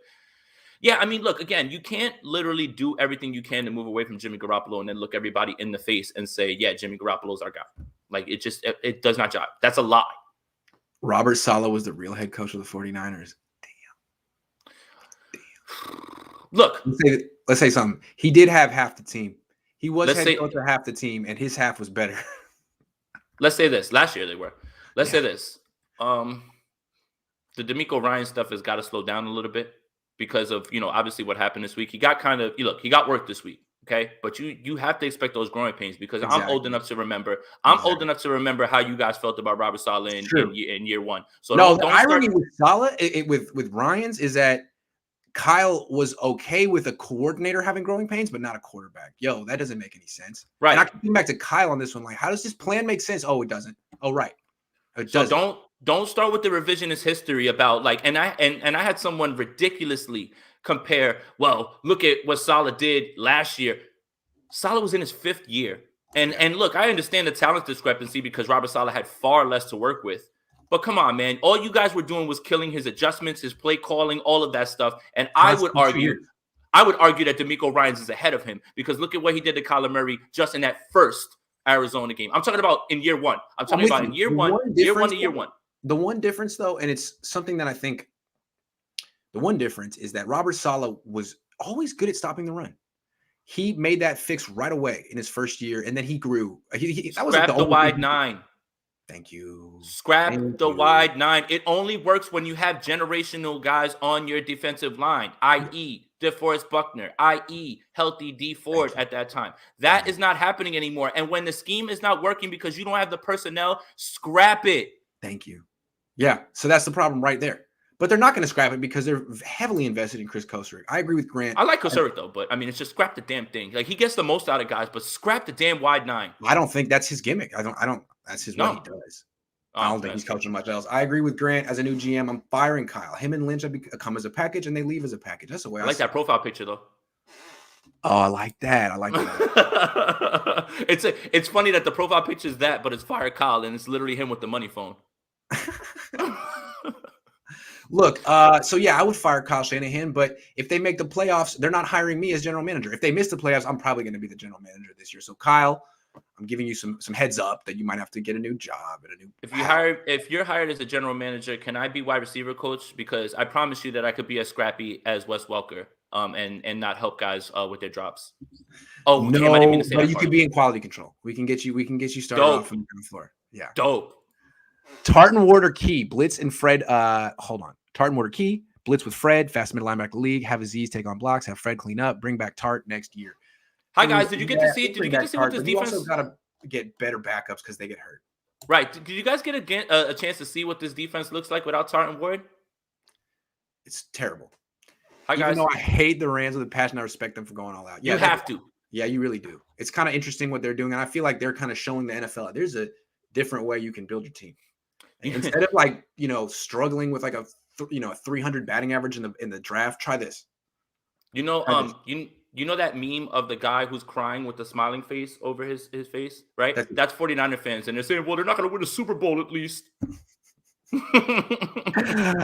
Speaker 2: yeah, I mean, look, again, you can't literally do everything you can to move away from Jimmy Garoppolo and then look everybody in the face and say, yeah, Jimmy Garoppolo's our guy. Like it does not jive. That's a lie.
Speaker 1: Robert Saleh was the real head coach of the 49ers. Damn.
Speaker 2: Look,
Speaker 1: let's say something. He did have half the team. He was
Speaker 2: head
Speaker 1: coach of half the team, and his half was better.
Speaker 2: Let's say this. Last year they were. Let's say this. The DeMeco Ryans stuff has got to slow down a little bit because of, obviously what happened this week. He got he got work this week. Okay. But you have to expect those growing pains because exactly. I'm old enough to remember. Old enough to remember how you guys felt about Robert Saleh in year one. So
Speaker 1: no, the irony with Saleh, with Ryans is that Kyle was okay with a coordinator having growing pains, but not a quarterback. Yo, that doesn't make any sense.
Speaker 2: Right.
Speaker 1: And I can come back to Kyle on this one. Like, how does this plan make sense? Oh, it doesn't. Oh, right.
Speaker 2: So don't start with the revisionist history about like, and I had someone ridiculously compare, well, look at what Saleh did last year. Saleh was in his 5th year. And look, I understand the talent discrepancy because Robert Saleh had far less to work with. But come on, man. All you guys were doing was killing his adjustments, his play calling, all of that stuff. And I would argue that DeMeco Ryans is ahead of him because look at what he did to Kyler Murray just in that first Arizona game. I'm talking about in year one. I'm talking about in year one to year one.
Speaker 1: The one difference, though, and it's something that I think the one difference is that Robert Saleh was always good at stopping the run. He made that fix right away in his first year, and then he grew. That was like the
Speaker 2: wide 9.
Speaker 1: Thank you.
Speaker 2: Wide 9. It only works when you have generational guys on your defensive line, i.e. DeForest Buckner, i.e. healthy D Ford at that time. That is not happening anymore. And when the scheme is not working because you don't have the personnel, scrap it.
Speaker 1: Thank you. Yeah, so that's the problem right there. But they're not going to scrap it because they're heavily invested in Chris Kosuric. I agree with Grant.
Speaker 2: I like Kosuric, though, but, I mean, it's just scrap the damn thing. Like, he gets the most out of guys, but scrap the damn wide 9.
Speaker 1: I don't think that's his gimmick. I don't. That's what he does. I don't think he's coaching much else. I agree with Grant. As a new GM, I'm firing Kyle. Him and Lynch come as a package, and they leave as a package. That's the way I
Speaker 2: like that profile picture, though.
Speaker 1: Oh, I like that.
Speaker 2: It's funny that the profile picture is that, but it's fire Kyle, and it's literally him with the money phone.
Speaker 1: Look, so yeah, I would fire Kyle Shanahan, but if they make the playoffs, they're not hiring me as general manager. If they miss the playoffs, I'm probably going to be the general manager this year. So Kyle, I'm giving you some heads up that you might have to get a new job and a new.
Speaker 2: If you're hired as a general manager, can I be wide receiver coach? Because I promise you that I could be as scrappy as Wes Welker, and not help guys with their drops. Oh
Speaker 1: no, damn, but you could be in quality control. We can get you started off from the floor. Yeah,
Speaker 2: dope.
Speaker 1: Tartan Warder Key, Blitz and Fred. Hold on. Tartan Warder Key, Blitz with Fred, fast middle linebacker league, have Aziz take on blocks, have Fred clean up, bring back Tart next year.
Speaker 2: Hi guys, did you get to see what this defense?
Speaker 1: You also got to get better backups because they get hurt.
Speaker 2: Right. Did you guys get a chance to see what this defense looks like without Tartan Ward?
Speaker 1: It's terrible.
Speaker 2: Hi guys.
Speaker 1: Even though I hate the Rams with a passion, I respect them for going all out.
Speaker 2: Yeah, you have to.
Speaker 1: Yeah, you really do. It's kind of interesting what they're doing, and I feel like they're kind of showing the NFL there's a different way you can build your team. Instead of struggling with a 300 batting average in the draft, try this.
Speaker 2: You know that meme of the guy who's crying with the smiling face over his face, right? That's 49er fans, and they're saying, well, they're not going to win a Super Bowl at least.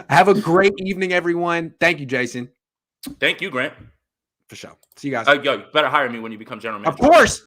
Speaker 1: Have a great evening, everyone. Thank you, Jason.
Speaker 2: Thank you, Grant.
Speaker 1: For sure. See you guys.
Speaker 2: Yo, you better hire me when you become general manager.
Speaker 1: Of course.